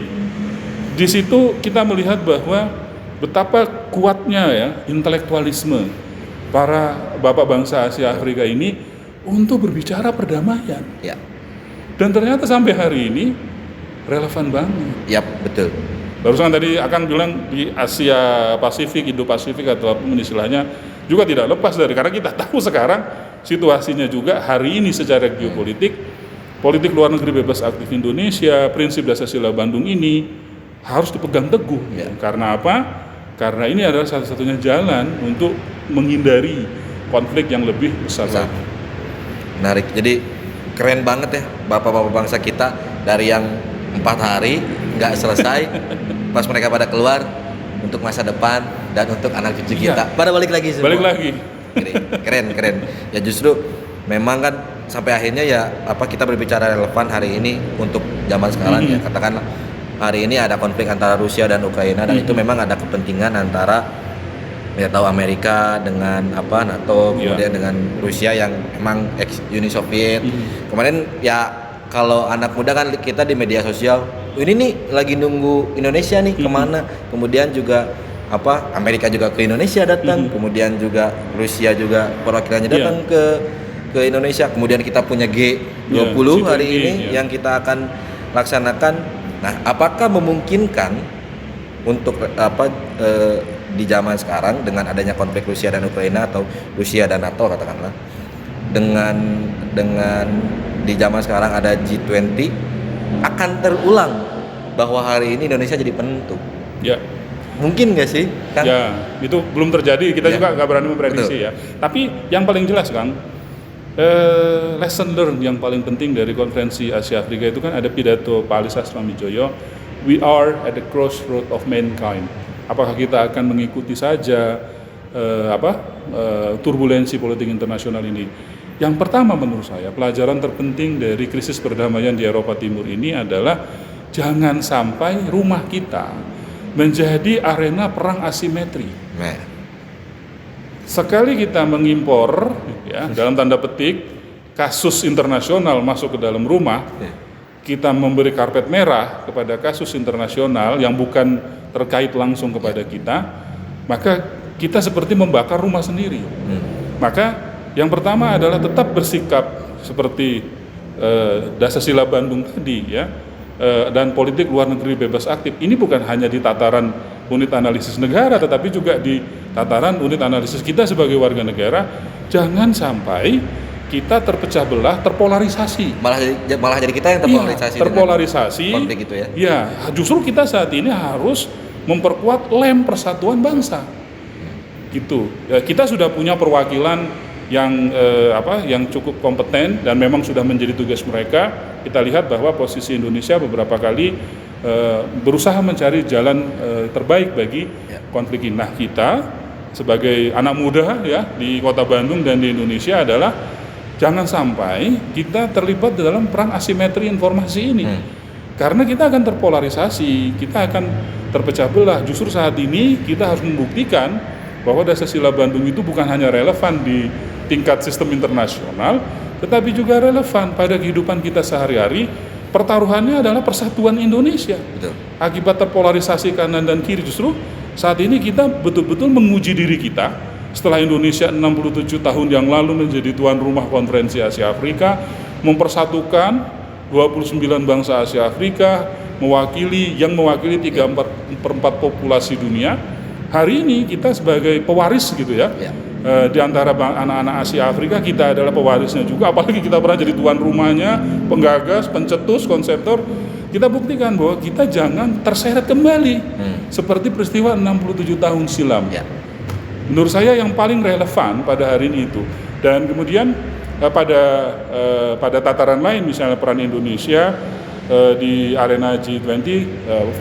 di situ kita melihat bahwa betapa kuatnya ya intelektualisme para bapak bangsa Asia Afrika ini untuk berbicara perdamaian. Ya. Dan ternyata sampai hari ini relevan banget. Yap, betul. Barusan tadi akan bilang di Asia Pasifik, Indo-Pasifik atau apapun istilahnya juga tidak lepas dari, karena kita tahu sekarang situasinya juga hari ini secara geopolitik, politik luar negeri bebas aktif Indonesia, prinsip dasar sila Bandung ini harus dipegang teguh. Ya. Karena apa? Karena ini adalah satu-satunya jalan untuk menghindari konflik yang lebih besar. Menarik. Jadi keren banget ya bapak-bapak bangsa kita, dari yang 4 hari nggak selesai pas mereka pada keluar untuk masa depan dan untuk anak cucu kita pada balik lagi semua. Balik lagi. Keren. Ya justru memang kan sampai akhirnya ya kita berbicara relevan hari ini untuk zaman sekarang ya. Katakanlah hari ini ada konflik antara Rusia dan Ukraina, dan itu memang ada kepentingan antara ya tahu Amerika dengan NATO, kemudian dengan Rusia yang emang ex Uni Soviet. Kemarin ya kalau anak muda kan kita di media sosial, ini nih lagi nunggu Indonesia nih kemana, kemudian juga Amerika juga ke Indonesia datang, kemudian juga Rusia juga perwakilannya datang ke Indonesia, kemudian kita punya G20 hari ini yang kita akan laksanakan. Nah, apakah memungkinkan untuk di zaman sekarang dengan adanya konflik Rusia dan Ukraina atau Rusia dan NATO katakanlah, dengan di zaman sekarang ada G20 akan terulang bahwa hari ini Indonesia jadi penentu? Ya. Mungkin nggak sih? Kan? Ya, itu belum terjadi. Kita juga nggak berani memprediksi. Betul. Ya. Tapi yang paling jelas Kang, lesson learned yang paling penting dari konferensi Asia Afrika itu kan ada pidato Pak Ali Sastroamidjojo, we are at the crossroad of mankind. Apakah kita akan mengikuti saja turbulensi politik internasional ini? Yang pertama menurut saya pelajaran terpenting dari krisis perdamaian di Eropa Timur ini adalah jangan sampai rumah kita menjadi arena perang asimetri. Sekali kita mengimpor ya dalam tanda petik kasus internasional masuk ke dalam rumah, kita memberi karpet merah kepada kasus internasional yang bukan terkait langsung kepada kita, maka kita seperti membakar rumah sendiri. Maka yang pertama adalah tetap bersikap seperti dasar sila Bandung tadi ya, dan politik luar negeri bebas aktif. Ini bukan hanya di tataran unit analisis negara, tetapi juga di tataran unit analisis kita sebagai warga negara. Jangan sampai kita terpecah belah, terpolarisasi. Malah jadi kita yang terpolarisasi. Terpolarisasi. Konflik itu ya. Ya, justru kita saat ini harus memperkuat lem persatuan bangsa. Gitu. Ya, kita sudah punya perwakilan yang cukup kompeten dan memang sudah menjadi tugas mereka. Kita lihat bahwa posisi Indonesia beberapa kali berusaha mencari jalan terbaik bagi konflik ini. Nah, kita sebagai anak muda ya di Kota Bandung dan di Indonesia adalah jangan sampai kita terlibat dalam perang asimetri informasi ini. Karena kita akan terpolarisasi, kita akan terpecah belah. Justru saat ini kita harus membuktikan bahwa dasar sila Bandung itu bukan hanya relevan di tingkat sistem internasional, tetapi juga relevan pada kehidupan kita sehari-hari pertaruhannya adalah persatuan Indonesia. Betul. Akibat terpolarisasi kanan dan kiri, justru saat ini kita betul-betul menguji diri kita. Setelah Indonesia 67 tahun yang lalu menjadi tuan rumah konferensi Asia Afrika, mempersatukan 29 bangsa Asia Afrika, mewakili 3/4 populasi dunia. Hari ini kita sebagai pewaris gitu ya. Di antara anak-anak Asia Afrika, kita adalah pewarisnya juga, apalagi kita pernah jadi tuan rumahnya, penggagas, pencetus, konseptor. Kita buktikan bahwa kita jangan terseret kembali seperti peristiwa 67 tahun silam. Menurut saya yang paling relevan pada hari ini itu. Dan kemudian pada tataran lain, misalnya peran Indonesia di arena G20,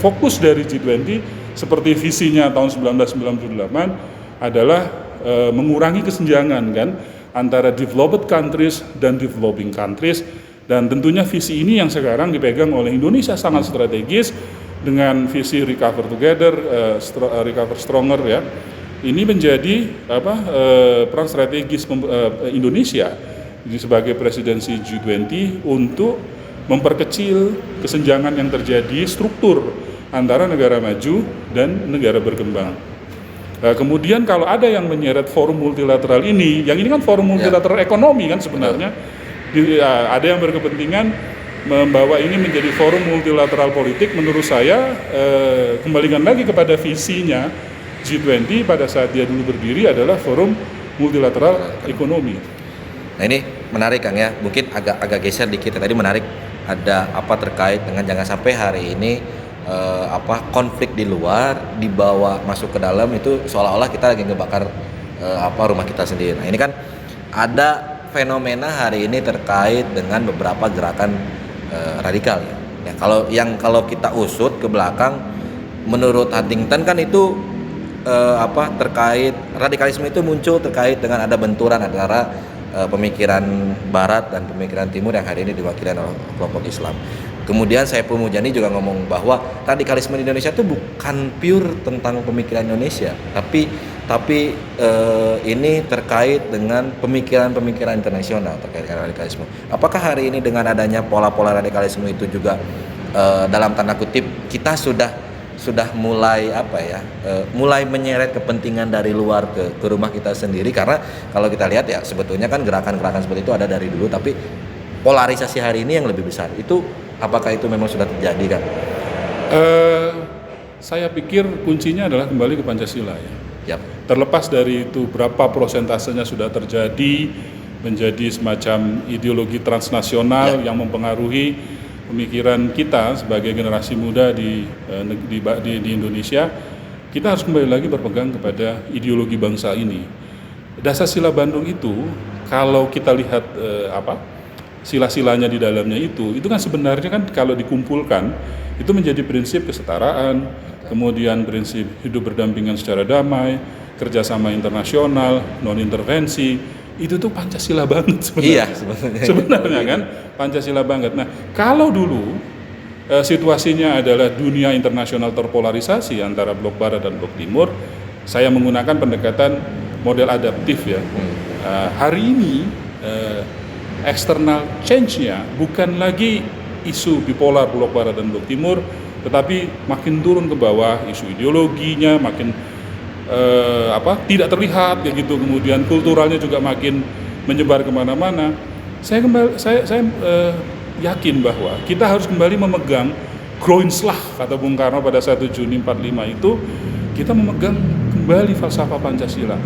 fokus dari G20 seperti visinya tahun 1998 adalah mengurangi kesenjangan kan antara developed countries dan developing countries, dan tentunya visi ini yang sekarang dipegang oleh Indonesia sangat strategis dengan visi recover together, recover stronger ya. Ini menjadi peran strategis Indonesia sebagai presidensi G20 untuk memperkecil kesenjangan yang terjadi struktur antara negara maju dan negara berkembang. Kemudian kalau ada yang menyeret forum multilateral ini, yang ini kan forum multilateral ekonomi kan sebenarnya, ada yang berkepentingan membawa ini menjadi forum multilateral politik. Menurut saya kembalikan lagi kepada visinya G20 pada saat dia dulu berdiri adalah forum multilateral ekonomi. Nah ini menarik Kang ya, mungkin agak geser dikit ya. Tadi menarik ada apa terkait dengan jangan sampai hari ini konflik di luar dibawa masuk ke dalam, itu seolah-olah kita lagi ngebakar rumah kita sendiri. Nah ini kan ada fenomena hari ini terkait dengan beberapa gerakan radikal ya. Kalau kita usut ke belakang, menurut Huntington kan itu terkait radikalisme itu muncul terkait dengan ada benturan antara pemikiran Barat dan pemikiran Timur yang hari ini diwakili oleh kelompok Islam. Kemudian Saiful Mujani juga ngomong bahwa radikalisme di Indonesia itu bukan pure tentang pemikiran Indonesia, tapi ini terkait dengan pemikiran-pemikiran internasional terkait dengan radikalisme. Apakah hari ini dengan adanya pola-pola radikalisme itu juga dalam tanda kutip kita sudah mulai mulai menyeret kepentingan dari luar ke rumah kita sendiri? Karena kalau kita lihat ya sebetulnya kan gerakan-gerakan seperti itu ada dari dulu, tapi polarisasi hari ini yang lebih besar itu, apakah itu memang sudah terjadi kan? Saya pikir kuncinya adalah kembali ke Pancasila ya. Yap. Terlepas dari itu berapa prosentasenya sudah terjadi menjadi semacam ideologi transnasional yang mempengaruhi pemikiran kita sebagai generasi muda di Indonesia, kita harus kembali lagi berpegang kepada ideologi bangsa ini. Dasar Sila Bandung itu, kalau kita lihat sila-silanya di dalamnya itu kan sebenarnya kan kalau dikumpulkan itu menjadi prinsip kesetaraan, kemudian prinsip hidup berdampingan secara damai, kerjasama internasional, non-intervensi. Itu tuh Pancasila banget sebenarnya. Iya, sebenarnya kan Pancasila banget. Nah, kalau dulu situasinya adalah dunia internasional terpolarisasi antara blok barat dan blok timur, saya menggunakan pendekatan model adaptif ya. Hari ini external change-nya bukan lagi isu bipolar blok barat dan blok timur, tetapi makin turun ke bawah, isu ideologinya makin tidak terlihat kayak gitu, kemudian kulturalnya juga makin menyebar kemana-mana. Saya yakin bahwa kita harus kembali memegang Groenslag kata Bung Karno pada 1 Juni 45 itu, kita memegang kembali falsafah Pancasila.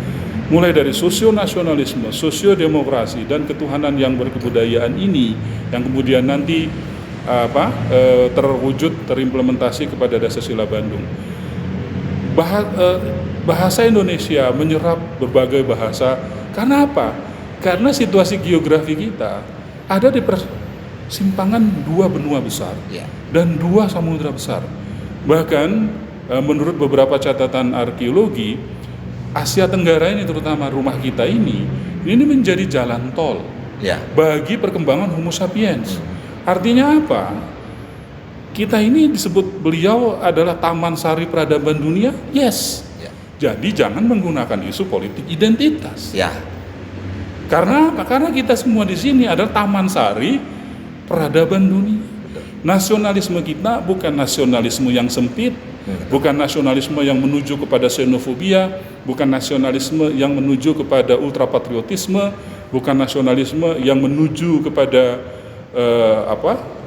Mulai dari sosionasionalisme, sosiodemokrasi, dan ketuhanan yang berkebudayaan ini yang kemudian nanti terwujud, terimplementasi kepada Dasar Sila Bandung. Bahasa Indonesia menyerap berbagai bahasa. Karena apa? Karena situasi geografi kita ada di persimpangan 2 benua besar dan 2 samudra besar. Bahkan menurut beberapa catatan arkeologi, Asia Tenggara ini, terutama rumah kita ini menjadi jalan tol bagi perkembangan Homo sapiens. Artinya apa? Kita ini disebut beliau adalah taman sari peradaban dunia. Yes. Jadi jangan menggunakan isu politik identitas. Karena apa? Karena kita semua di sini adalah taman sari peradaban dunia. nasionalisme kita bukan nasionalisme yang sempit, bukan nasionalisme yang menuju kepada xenofobia, bukan nasionalisme yang menuju kepada ultrapatriotisme, bukan nasionalisme yang menuju kepada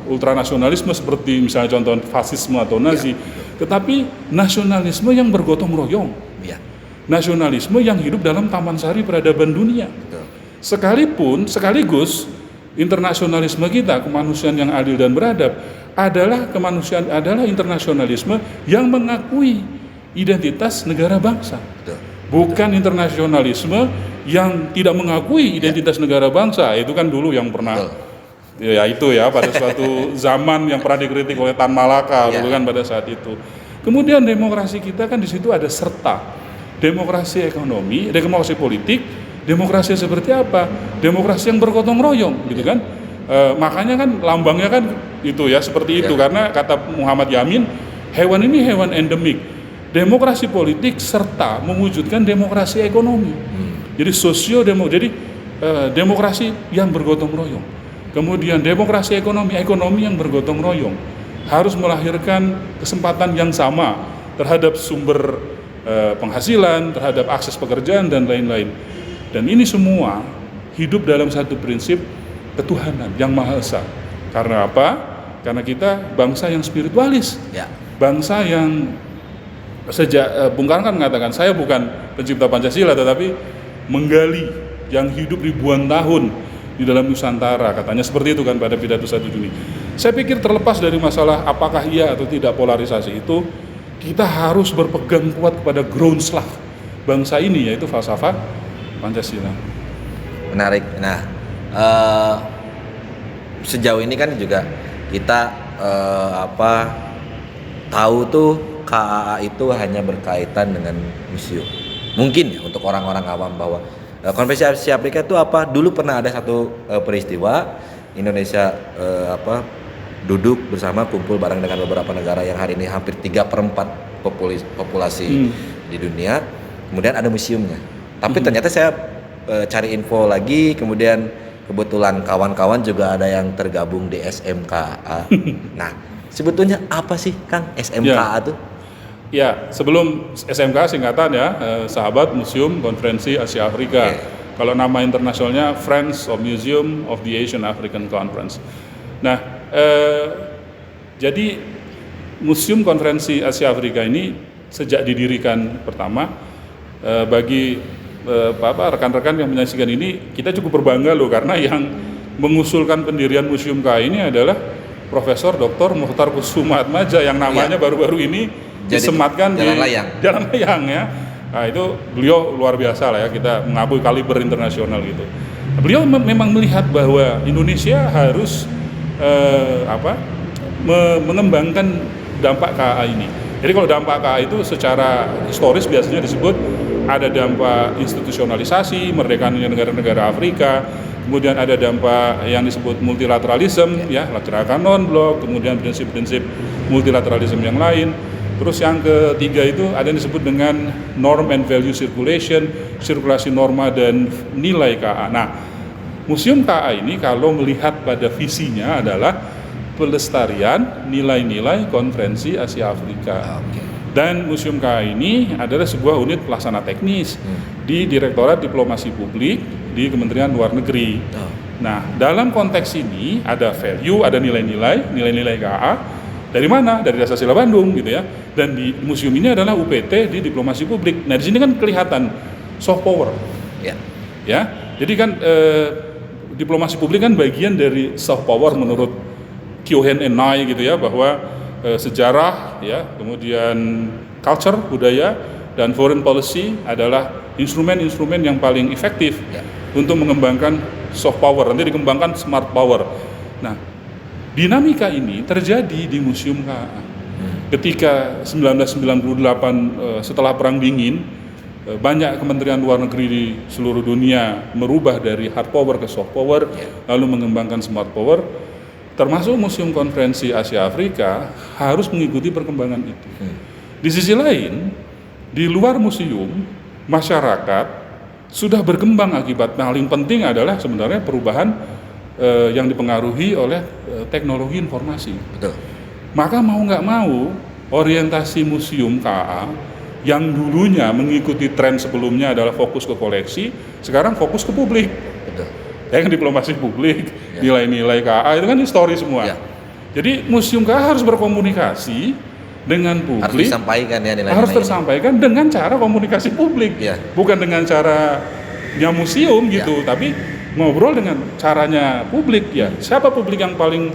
ultranasionalisme seperti misalnya contoh fasisme atau Nazi, tetapi nasionalisme yang bergotong royong, nasionalisme yang hidup dalam taman sari peradaban dunia. Sekaligus internasionalisme kita, kemanusiaan yang adil dan beradab, adalah internasionalisme yang mengakui identitas negara bangsa. Bukan internasionalisme yang tidak mengakui identitas negara bangsa. Itu kan dulu yang pernah pada suatu zaman yang pernah dikritik oleh Tan Malaka dulu kan pada saat itu. Kemudian demokrasi kita kan di situ ada serta demokrasi ekonomi, demokrasi politik. Demokrasi seperti apa? Demokrasi yang bergotong royong, gitu kan? Makanya kan lambangnya kan itu ya seperti itu, karena kata Muhammad Yamin, hewan ini hewan endemik. Demokrasi politik serta mewujudkan demokrasi ekonomi. Jadi demokrasi yang bergotong royong. Kemudian demokrasi ekonomi yang bergotong royong harus melahirkan kesempatan yang sama terhadap sumber penghasilan, terhadap akses pekerjaan dan lain-lain. Dan ini semua hidup dalam satu prinsip ketuhanan yang Maha Esa. Karena apa? Karena kita bangsa yang spiritualis. Bangsa yang sejak Bung Karno kan mengatakan, saya bukan pencipta Pancasila tetapi menggali yang hidup ribuan tahun di dalam Nusantara. Katanya seperti itu kan pada pidato 1 Juni. Saya pikir terlepas dari masalah apakah iya atau tidak polarisasi itu, kita harus berpegang kuat kepada groundslag bangsa ini, yaitu falsafah Pancasila. Menarik. Nah, sejauh ini kan juga kita tahu tuh KAA itu hanya berkaitan dengan museum. Mungkin ya untuk orang-orang awam bahwa Konferensi Asia Afrika itu apa? Dulu pernah ada satu peristiwa Indonesia duduk bersama kumpul bareng dengan beberapa negara yang hari ini hampir 3/4 populasi di dunia. Kemudian ada museumnya. Tapi ternyata saya cari info lagi, kemudian kebetulan kawan-kawan juga ada yang tergabung di SMKA. Nah, sebetulnya apa sih Kang SMKA itu? Ya, sebelum SMKA singkatan ya, sahabat Museum Konferensi Asia Afrika. Kalau nama internasionalnya Friends of Museum of the Asian African Conference. Nah, jadi Museum Konferensi Asia Afrika ini sejak didirikan pertama, bagi rekan-rekan yang menyaksikan ini, kita cukup berbangga loh, karena yang mengusulkan pendirian Museum KAA ini adalah Profesor Dr. Mukhtar Kusumaatmadja yang namanya baru-baru ini disematkan di Jalan Layang ya. Nah, itu beliau luar biasa lah ya, kita mengakui kaliber internasional gitu. Beliau memang melihat bahwa Indonesia harus mengembangkan dampak KAA ini. Jadi kalau dampak KAA itu secara historis biasanya disebut ada dampak institusionalisasi, merdekaan negara-negara Afrika, kemudian ada dampak yang disebut multilateralisme, gerakan non-blok, kemudian prinsip-prinsip multilateralisme yang lain. Terus yang ketiga itu ada yang disebut dengan norm and value circulation, sirkulasi norma dan nilai KAA. Nah, Museum KAA ini kalau melihat pada visinya adalah pelestarian nilai-nilai Konferensi Asia Afrika. Dan Museum KAA ini adalah sebuah unit pelaksana teknis di Direktorat Diplomasi Publik di Kementerian Luar Negeri. Nah, dalam konteks ini ada value, ada nilai-nilai KAA. Dari mana? Dari Dasar Bandung gitu ya. Dan di museum ini adalah UPT di Diplomasi Publik. Nah, di sini kan kelihatan soft power. Ya. Jadi kan diplomasi publik kan bagian dari soft power menurut Kyohen Enai gitu ya, bahwa sejarah ya, kemudian culture, budaya, dan foreign policy adalah instrumen-instrumen yang paling efektif untuk mengembangkan soft power, nanti dikembangkan smart power. Nah, dinamika ini terjadi di Museum KAA. Ketika 1998 setelah Perang Dingin, banyak kementerian luar negeri di seluruh dunia merubah dari hard power ke soft power, lalu mengembangkan smart power. Termasuk Museum Konferensi Asia Afrika harus mengikuti perkembangan itu. Di sisi lain, di luar museum, masyarakat sudah berkembang akibat paling penting adalah sebenarnya perubahan yang dipengaruhi oleh teknologi informasi. Betul. Maka mau nggak mau orientasi museum KA yang dulunya mengikuti tren sebelumnya adalah fokus ke koleksi, sekarang fokus ke publik. Betul. Yang diplomasi publik, Ya. nilai-nilai KA itu kan histori semua. Ya. Jadi museum KA harus berkomunikasi dengan Harus publik, disampaikan ya nilai-nilai harus ini. tersampaikan dengan cara komunikasi publik, Ya. bukan dengan caranya museum gitu, tapi ngobrol dengan caranya publik ya. Siapa publik yang paling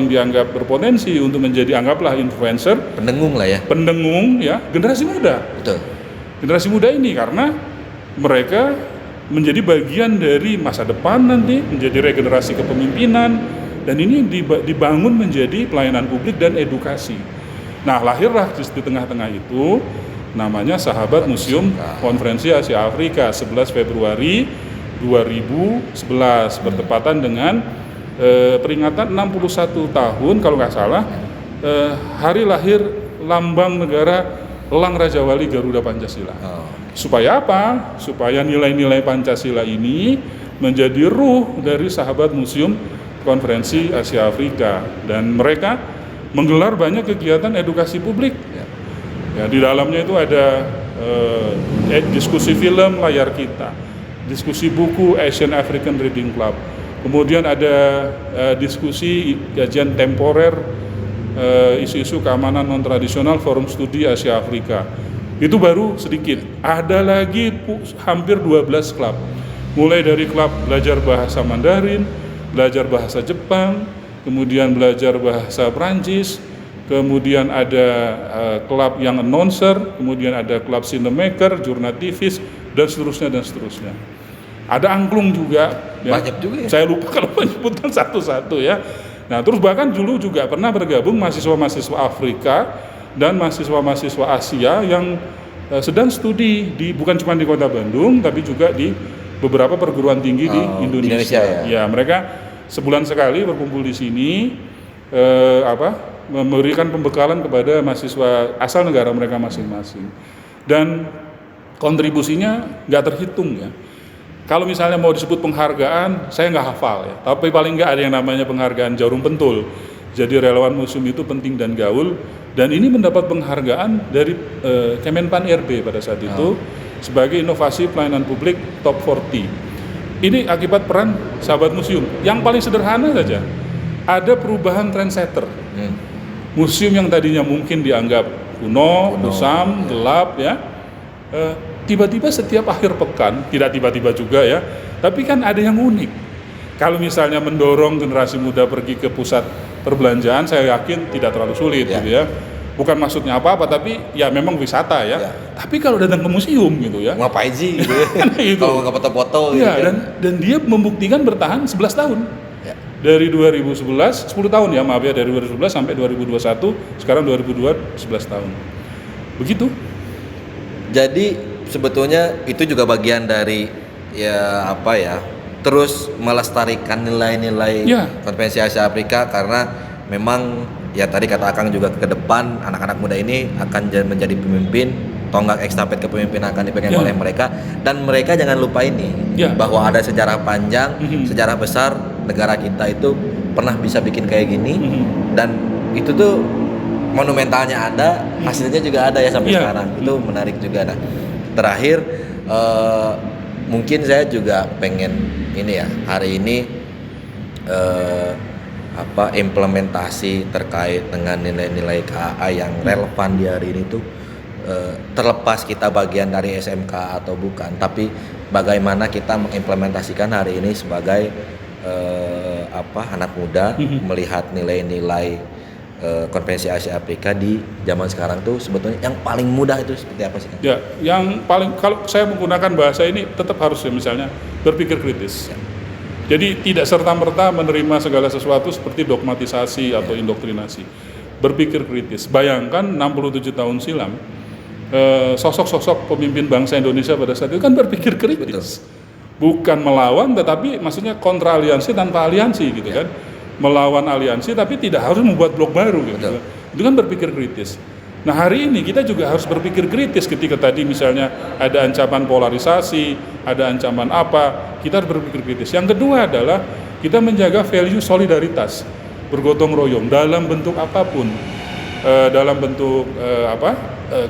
dianggap berpotensi untuk menjadi anggaplah influencer, Pendengung lah ya. pendengung ya, generasi muda. Betul. Generasi muda ini karena mereka menjadi bagian dari masa depan nanti, menjadi regenerasi kepemimpinan, dan ini dibangun menjadi pelayanan publik dan edukasi. Nah, lahirlah di tengah-tengah itu namanya Sahabat Museum Konferensi Asia Afrika 11 Februari 2011 bertepatan dengan peringatan 61 tahun kalau nggak salah hari lahir lambang negara Elang Raja Wali Garuda Pancasila. Supaya apa? Supaya nilai-nilai Pancasila ini menjadi ruh dari Sahabat Museum Konferensi Asia Afrika, dan mereka menggelar banyak kegiatan edukasi publik. Ya, di dalamnya itu ada diskusi film Layar Kita, diskusi buku Asian African Reading Club, kemudian ada diskusi kajian temporer isu-isu keamanan non tradisional Forum Studi Asia Afrika. Itu baru sedikit. Ada lagi hampir 12 klub. Mulai dari klub belajar bahasa Mandarin, belajar bahasa Jepang, kemudian belajar bahasa Prancis, kemudian ada klub yang announcer, kemudian ada klub cinemaker, jurnativis, dan seterusnya. Ada angklung juga. Ya. Banyak juga ya. Saya lupa kalau menyebutkan satu-satu ya. Nah, terus bahkan dulu juga pernah bergabung mahasiswa-mahasiswa Afrika dan mahasiswa-mahasiswa Asia yang sedang studi bukan cuma di Kota Bandung, tapi juga di beberapa perguruan tinggi di Indonesia. Ya, mereka sebulan sekali berkumpul di sini, memberikan pembekalan kepada mahasiswa asal negara mereka masing-masing. Dan kontribusinya nggak terhitung ya. Kalau misalnya mau disebut penghargaan, saya nggak hafal ya. Tapi paling nggak ada yang namanya penghargaan Jarum Pentul. Jadi relawan museum itu penting dan gaul. Dan ini mendapat penghargaan dari Kemenpan RB pada saat itu sebagai inovasi pelayanan publik top 40. Ini akibat peran Sahabat Museum. Yang paling sederhana saja, ada perubahan trendsetter. Museum yang tadinya mungkin dianggap kuno, kusam, gelap ya, tiba-tiba setiap akhir pekan, tidak tiba-tiba juga ya, tapi kan ada yang unik. Kalau misalnya mendorong generasi muda pergi ke pusat perbelanjaan, saya yakin tidak terlalu sulit gitu ya. Bukan maksudnya apa-apa, tapi ya memang wisata ya. Tapi kalau datang ke museum gitu ya, Ngapain sih gitu? Itu. Kalau nggak foto-foto gitu ya, kan. dan dia membuktikan bertahan 11 tahun. Dari 2011, 10 tahun ya maaf ya, dari 2011 sampai 2021, sekarang 2022, 11 tahun. Begitu. Jadi sebetulnya itu juga bagian dari terus melestarikan nilai-nilai Konferensi Asia Afrika, karena memang ya tadi kata Akang juga ke depan anak-anak muda ini akan menjadi pemimpin, tonggak estafet kepemimpinan akan dipegang oleh mereka, dan mereka jangan lupa ini bahwa ada sejarah panjang, sejarah besar negara kita itu pernah bisa bikin kayak gini, dan itu tuh monumentalnya ada, hasilnya juga ada ya sampai sekarang. Itu menarik juga. Nah, terakhir mungkin saya juga pengen ini ya, hari ini implementasi terkait dengan nilai-nilai KA yang relevan di hari ini tuh terlepas kita bagian dari SMK atau bukan, tapi bagaimana kita mengimplementasikan hari ini sebagai anak muda melihat nilai-nilai Konferensi Asia Afrika di zaman sekarang tuh sebetulnya yang paling mudah itu seperti apa sih Kang? Ya, yang paling, kalau saya menggunakan bahasa ini tetap harus ya, misalnya berpikir kritis. Jadi tidak serta-merta menerima segala sesuatu seperti dogmatisasi atau indoktrinasi. Berpikir kritis. Bayangkan 67 tahun silam sosok-sosok pemimpin bangsa Indonesia pada saat itu kan berpikir kritis. Bukan melawan, tetapi maksudnya kontra aliansi tanpa aliansi gitu kan. Melawan aliansi tapi tidak harus membuat blok baru gitu. Itu kan berpikir kritis. Nah, hari ini kita juga harus berpikir kritis ketika tadi misalnya ada ancaman polarisasi, ada ancaman apa, kita harus berpikir kritis. Yang kedua adalah kita menjaga value solidaritas, bergotong royong dalam bentuk apapun, dalam bentuk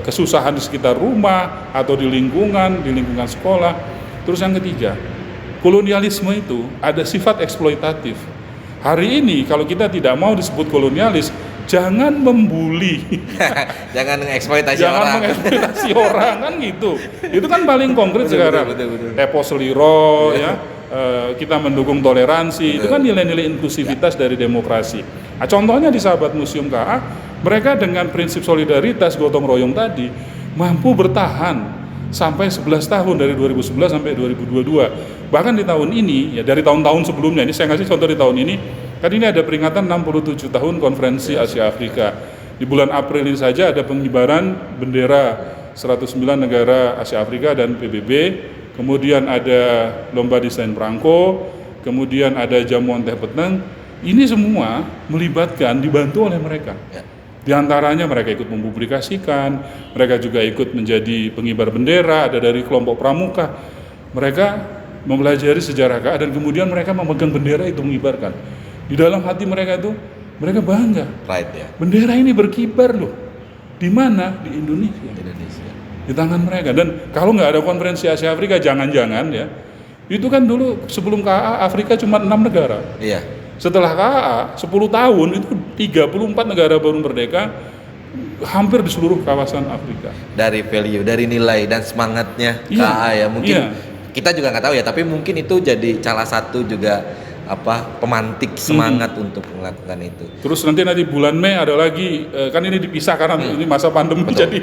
kesusahan di sekitar rumah atau di lingkungan sekolah. Terus yang ketiga, kolonialisme itu ada sifat eksploitatif. Hari ini kalau kita tidak mau disebut kolonialis, jangan membuli, jangan mengeksploitasi jangan orang. mengeksploitasi orang kan gitu. Itu kan paling konkret Betul, sekarang. betul. Epo Seliro ya, kita mendukung toleransi. Itu kan nilai-nilai inklusivitas dari demokrasi. Nah, contohnya di Sahabat Museum KA, mereka dengan prinsip solidaritas gotong royong tadi mampu bertahan sampai 11 tahun dari 2011 sampai 2022. Bahkan di tahun ini ya, dari tahun-tahun sebelumnya, ini saya ngasih contoh di tahun ini, kan ini ada peringatan 67 tahun konferensi Asia Afrika. Di bulan April ini saja ada pengibaran bendera 109 negara Asia Afrika dan PBB, kemudian ada lomba desain perangko, kemudian ada jamuan teh peteng. Ini semua melibatkan, dibantu oleh mereka. Di antaranya mereka ikut mempublikasikan, mereka juga ikut menjadi pengibar bendera, ada dari kelompok pramuka. Mereka mempelajari sejarah KA dan kemudian mereka memegang bendera itu mengibarkan. Di dalam hati mereka itu, mereka bangga. Pride ya. Bendera ini berkibar loh. Di mana? Di Indonesia. Di tangan mereka. Dan kalau nggak ada konferensi Asia Afrika, jangan-jangan ya, itu kan dulu sebelum KA, Afrika cuma 6 negara. Iya. Setelah KA, 10 tahun itu 34 negara baru merdeka, hampir di seluruh kawasan Afrika. Dari value, dari nilai dan semangatnya KA ya, mungkin kita juga nggak tahu ya, tapi mungkin itu jadi salah satu juga pemantik semangat untuk melakukan itu. Terus nanti bulan Mei ada lagi, kan ini dipisah karena ini masa pandemi. Betul. Jadi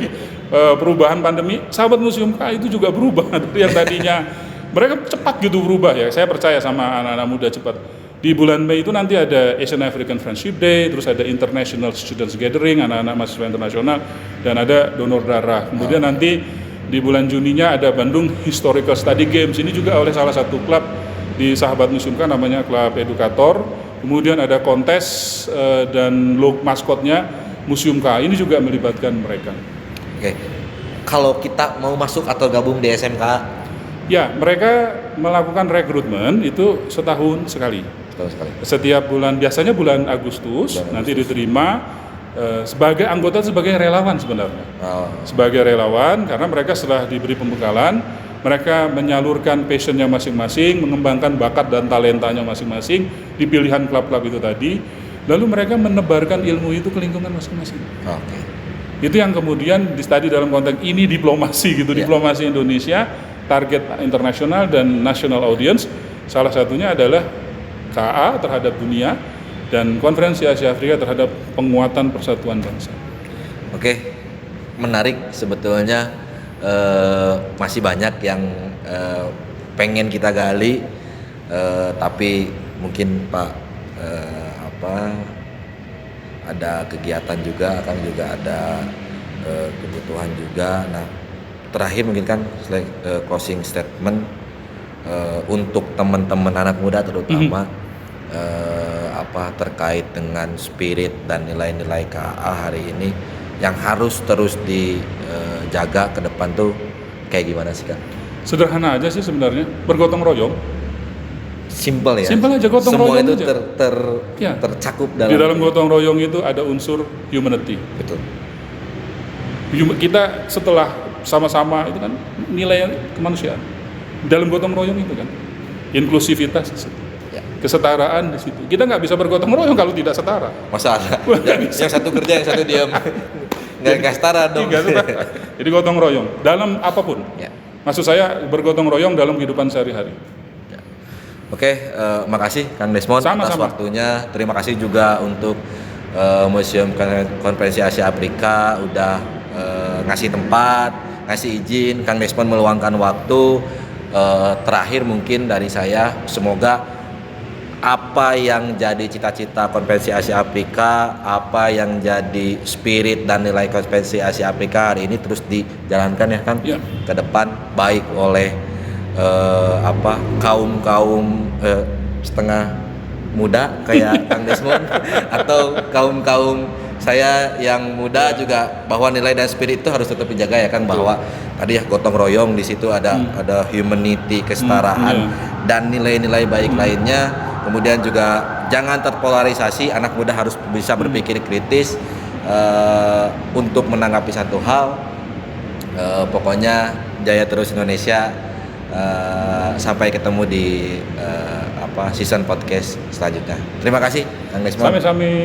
perubahan pandemi, Sahabat Museum KA itu juga berubah dari yang tadinya mereka cepat gitu berubah ya. Saya percaya sama anak-anak muda cepat. Di bulan Mei itu nanti ada Asian African Friendship Day, terus ada International Students Gathering, anak-anak mahasiswa internasional, dan ada donor darah. Kemudian nanti di bulan Juninya ada Bandung Historical Study Games. Ini juga oleh salah satu klub di Sahabat Museum kan, namanya Klub Edukator. Kemudian ada kontes dan maskotnya Museum KA. Ini juga melibatkan mereka. Oke. Kalau kita mau masuk atau gabung di SMK? Ya, mereka melakukan rekrutmen itu setahun sekali. Setiap bulan, biasanya bulan Agustus. Nanti diterima sebagai anggota, sebagai relawan sebenarnya. Sebagai relawan, karena mereka setelah diberi pembekalan, mereka menyalurkan passionnya masing-masing, mengembangkan bakat dan talentanya masing-masing di pilihan klub-klub itu tadi, lalu mereka menebarkan ilmu itu ke lingkungan masing-masing. Itu yang kemudian di-study dalam konteks ini diplomasi gitu, diplomasi Indonesia, target internasional dan national audience. Salah satunya adalah KA terhadap dunia dan konferensi Asia Afrika terhadap penguatan persatuan bangsa. Oke, menarik sebetulnya, masih banyak yang pengen kita gali, tapi mungkin Pak ada kegiatan juga, akan juga ada kebutuhan juga. Nah, terakhir mungkin kan closing statement untuk teman-teman anak muda terutama. Terkait dengan spirit dan nilai-nilai KA hari ini yang harus terus dijaga ke depan tuh kayak gimana sih Kang? Sederhana aja sih sebenarnya, bergotong royong. Simple ya. Simple aja, gotong semua royong itu aja. Tercakup Di dalam gotong royong itu ada unsur humanity. Betul. Kita setelah sama-sama itu kan nilai kemanusiaan. Dalam gotong royong itu kan inklusivitas, kesetaraan di situ. Kita nggak bisa bergotong royong kalau tidak setara. Masa ada yang satu kerja, yang satu diam. Nggak setara dong. Jadi gotong royong dalam apapun. Maksud saya bergotong royong dalam kehidupan sehari-hari. Oke, makasih Kang Desmond atas waktunya. Terima kasih juga untuk Museum Konferensi Asia Afrika udah ngasih tempat, ngasih izin Kang Desmond meluangkan waktu. Terakhir mungkin dari saya, semoga apa yang jadi cita-cita Konferensi Asia Afrika, apa yang jadi spirit dan nilai Konferensi Asia Afrika hari ini terus dijalankan ya Kang, ke depan, baik oleh kaum setengah muda kayak Kang Desmond atau kaum saya yang muda juga, bahwa nilai dan spirit itu harus tetap dijaga ya Kang, bahwa tadi ya gotong royong, di situ ada humanity, kesetaraan dan nilai-nilai baik lainnya Kemudian juga jangan terpolarisasi, anak muda harus bisa berpikir kritis untuk menanggapi satu hal. Pokoknya jaya terus Indonesia. Sampai ketemu di season podcast selanjutnya. Terima kasih, Kang Desmond. Sami-sami.